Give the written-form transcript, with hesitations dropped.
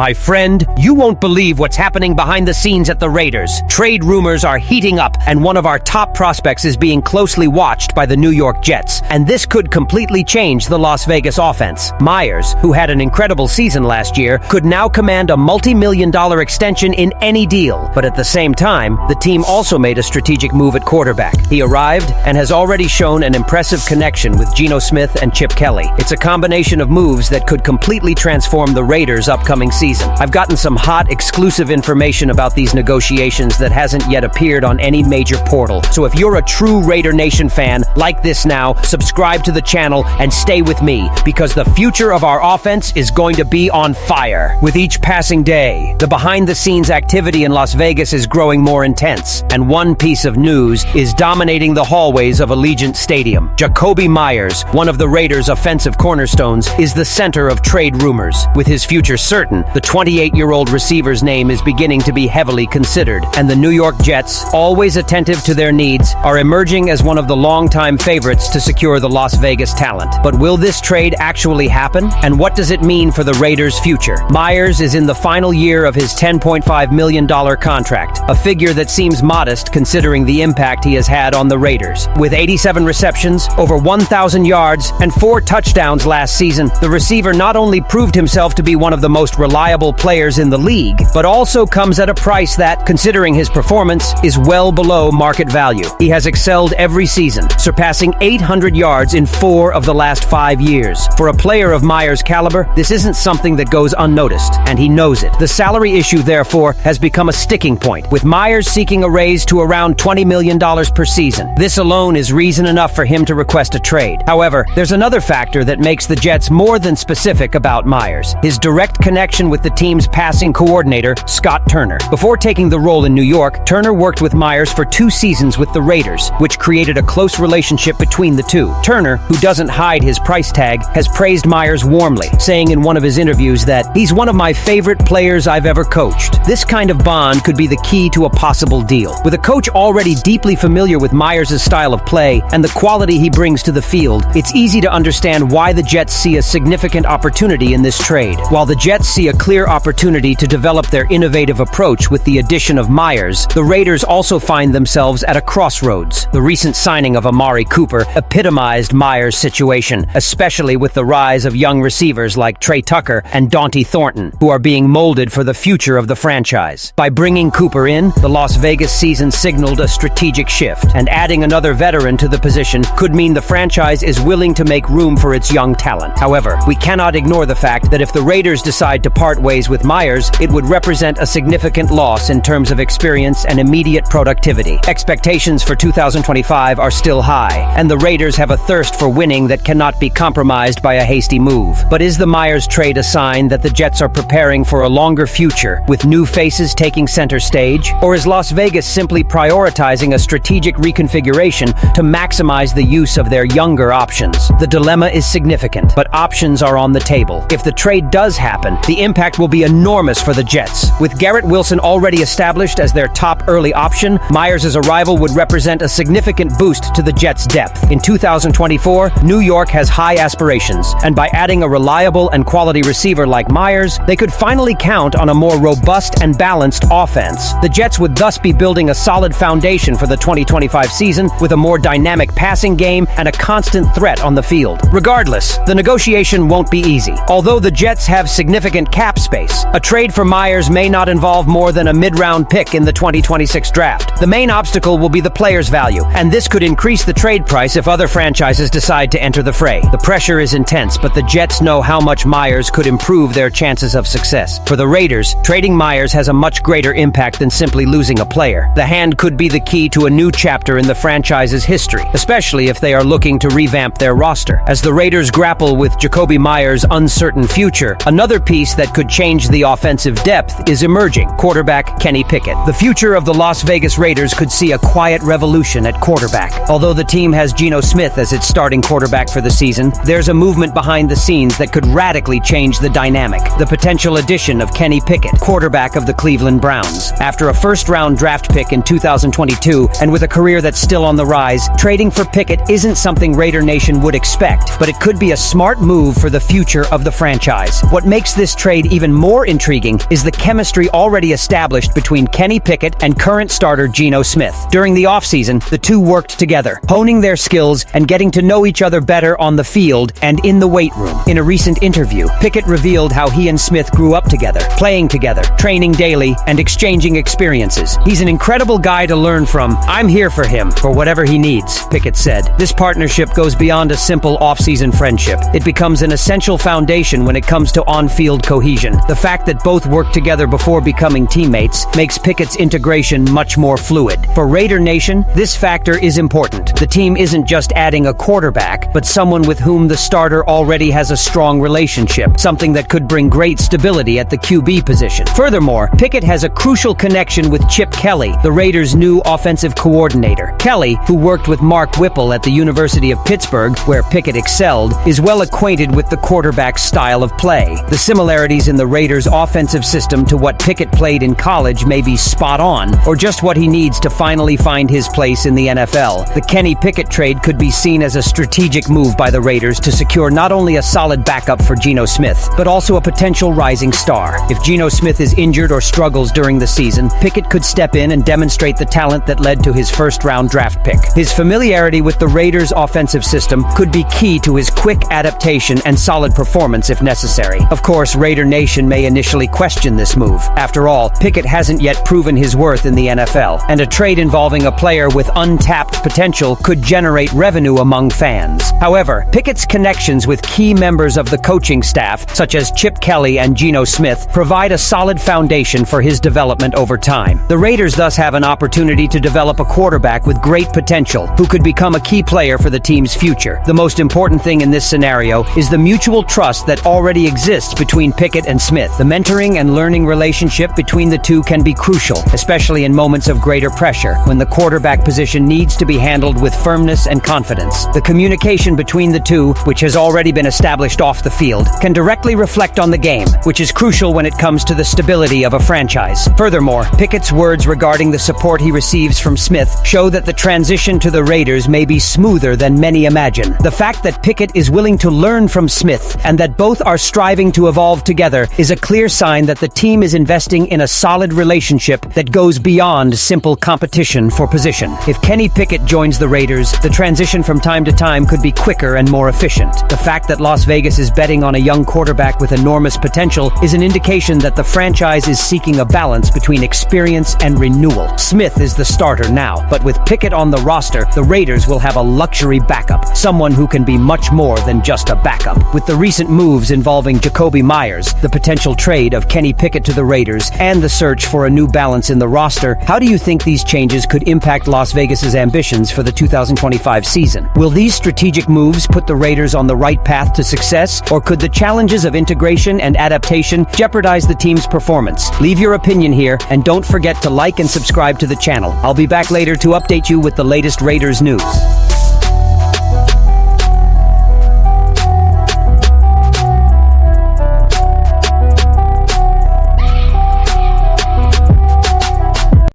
My friend, you won't believe what's happening behind the scenes at the Raiders. Trade rumors are heating up, and one of our top prospects is being closely watched by the New York Jets. And this could completely change the Las Vegas offense. Meyers, who had an incredible season last year, could now command a multi-million-dollar extension in any deal. But at the same time, the team also made a strategic move at quarterback. He arrived and has already shown an impressive connection with Geno Smith and Chip Kelly. It's a combination of moves that could completely transform the Raiders' upcoming season. I've gotten some hot, exclusive information about these negotiations that hasn't yet appeared on any major portal. So if you're a true Raider Nation fan, like this now, subscribe to the channel and stay with me, because the future of our offense is going to be on fire. With each passing day, the behind-the-scenes activity in Las Vegas is growing more intense, and one piece of news is dominating the hallways of Allegiant Stadium. Jakobi Meyers, one of the Raiders' offensive cornerstones, is the center of trade rumors. With his future certain, the 28-year-old receiver's name is beginning to be heavily considered, and the New York Jets, always attentive to their needs, are emerging as one of the longtime favorites to secure the Las Vegas talent. But will this trade actually happen? And what does it mean for the Raiders' future? Meyers is in the final year of his $10.5 million contract, a figure that seems modest considering the impact he has had on the Raiders. With 87 receptions, over 1,000 yards, and 4 touchdowns last season, the receiver not only proved himself to be one of the most reliable players in the league, but also comes at a price that, considering his performance, is well below market value. He has excelled every season, surpassing 800 yards in 4 of the last 5 years. For a player of Meyers' caliber, this isn't something that goes unnoticed, and he knows it. The salary issue, therefore, has become a sticking point, with Meyers seeking a raise to around $20 million per season. This alone is reason enough for him to request a trade. However, there's another factor that makes the Jets more than specific about Meyers: his direct connection with the team's passing coordinator, Scott Turner. Before taking the role in New York, Turner worked with Meyers for 2 seasons with the Raiders, which created a close relationship between the two. Turner, who doesn't hide his price tag, has praised Meyers warmly, saying in one of his interviews that he's one of my favorite players I've ever coached. This kind of bond could be the key to a possible deal. With a coach already deeply familiar with Meyers' style of play and the quality he brings to the field, it's easy to understand why the Jets see a significant opportunity in this trade. While the Jets see a clear opportunity to develop their innovative approach with the addition of Meyers, the Raiders also find themselves at a crossroads. The recent signing of Amari Cooper epitomized Meyers' situation, especially with the rise of young receivers like Trey Tucker and Dante Thornton, who are being molded for the future of the franchise. By bringing Cooper in, the Las Vegas season signaled a strategic shift, and adding another veteran to the position could mean the franchise is willing to make room for its young talent. However, we cannot ignore the fact that if the Raiders decide to part ways with Meyers, it would represent a significant loss in terms of experience and immediate productivity. Expectations for 2025 are still high, and the Raiders have a thirst for winning that cannot be compromised by a hasty move. But is the Meyers trade a sign that the Jets are preparing for a longer future, with new faces taking center stage? Or is Las Vegas simply prioritizing a strategic reconfiguration to maximize the use of their younger options? The dilemma is significant, but options are on the table. If the trade does happen, the impact will be enormous for the Jets. With Garrett Wilson already established as their top early option, Meyers' arrival would represent a significant boost to the Jets' depth. In 2024, New York has high aspirations, and by adding a reliable and quality receiver like Meyers, they could finally count on a more robust and balanced offense. The Jets would thus be building a solid foundation for the 2025 season with a more dynamic passing game and a constant threat on the field. Regardless, the negotiation won't be easy. Although the Jets have significant cap space, a trade for Meyers may not involve more than a mid-round pick in the 2026 draft. The main obstacle will be the player's value, and this could increase the trade price if other franchises decide to enter the fray. The pressure is intense, but the Jets know how much Meyers could improve their chances of success. For the Raiders, trading Meyers has a much greater impact than simply losing a player. The hand could be the key to a new chapter in the franchise's history, especially if they are looking to revamp their roster. As the Raiders grapple with Jakobi Meyers' uncertain future, another piece that could change the offensive depth is emerging: quarterback Kenny Pickett. The future of the Las Vegas Raiders could see a quiet revolution at quarterback. Although the team has Geno Smith as its starting quarterback for the season, there's a movement behind the scenes that could radically change the dynamic: the potential addition of Kenny Pickett, quarterback of the Cleveland Browns. After a first-round draft pick in 2022, and with a career that's still on the rise, trading for Pickett isn't something Raider Nation would expect, but it could be a smart move for the future of the franchise. What makes this trade Even more intriguing is the chemistry already established between Kenny Pickett and current starter Geno Smith. During the offseason, the two worked together, honing their skills and getting to know each other better on the field and in the weight room. In a recent interview, Pickett revealed how he and Smith grew up together, playing together, training daily, and exchanging experiences. He's an incredible guy to learn from. I'm here for him, for whatever he needs, Pickett said. This partnership goes beyond a simple off-season friendship. It becomes an essential foundation when it comes to on-field cohesion. The fact that both worked together before becoming teammates makes Pickett's integration much more fluid. For Raider Nation, this factor is important. The team isn't just adding a quarterback, but someone with whom the starter already has a strong relationship, something that could bring great stability at the QB position. Furthermore, Pickett has a crucial connection with Chip Kelly, the Raiders' new offensive coordinator. Kelly, who worked with Mark Whipple at the University of Pittsburgh, where Pickett excelled, is well acquainted with the quarterback's style of play. The similarities in the Raiders' offensive system to what Pickett played in college may be spot on, or just what he needs to finally find his place in the NFL. The Kenny Pickett trade could be seen as a strategic move by the Raiders to secure not only a solid backup for Geno Smith, but also a potential rising star. If Geno Smith is injured or struggles during the season, Pickett could step in and demonstrate the talent that led to his first-round draft pick. His familiarity with the Raiders' offensive system could be key to his quick adaptation and solid performance if necessary. Of course, Raider Nation may initially question this move. After all, Pickett hasn't yet proven his worth in the NFL, and a trade involving a player with untapped potential could generate revenue among fans. However, Pickett's connections with key members of the coaching staff, such as Chip Kelly and Geno Smith, provide a solid foundation for his development over time. The Raiders thus have an opportunity to develop a quarterback with great potential, who could become a key player for the team's future. The most important thing in this scenario is the mutual trust that already exists between Pickett and Smith. The mentoring and learning relationship between the two can be crucial, especially in moments of greater pressure, when the quarterback position needs to be handled with firmness and confidence. The communication between the two, which has already been established off the field, can directly reflect on the game, which is crucial when it comes to the stability of a franchise. Furthermore, Pickett's words regarding the support he receives from Smith show that the transition to the Raiders may be smoother than many imagine. The fact that Pickett is willing to learn from Smith and that both are striving to evolve together is a clear sign that the team is investing in a solid relationship that goes beyond simple competition for position. If Kenny Pickett joins the Raiders, the transition from time to time could be quicker and more efficient. The fact that Las Vegas is betting on a young quarterback with enormous potential is an indication that the franchise is seeking a balance between experience and renewal. Smith is the starter now, but with Pickett on the roster, the Raiders will have a luxury backup, someone who can be much more than just a backup. With the recent moves involving Jakobi Meyers, the potential trade of Kenny Pickett to the Raiders, and the search for a new balance in the roster, how do you think these changes could impact Las Vegas's ambitions for the 2025 season? Will these strategic moves put the Raiders on the right path to success, or could the challenges of integration and adaptation jeopardize the team's performance? Leave your opinion here, and don't forget to like and subscribe to the channel. I'll be back later to update you with the latest Raiders news.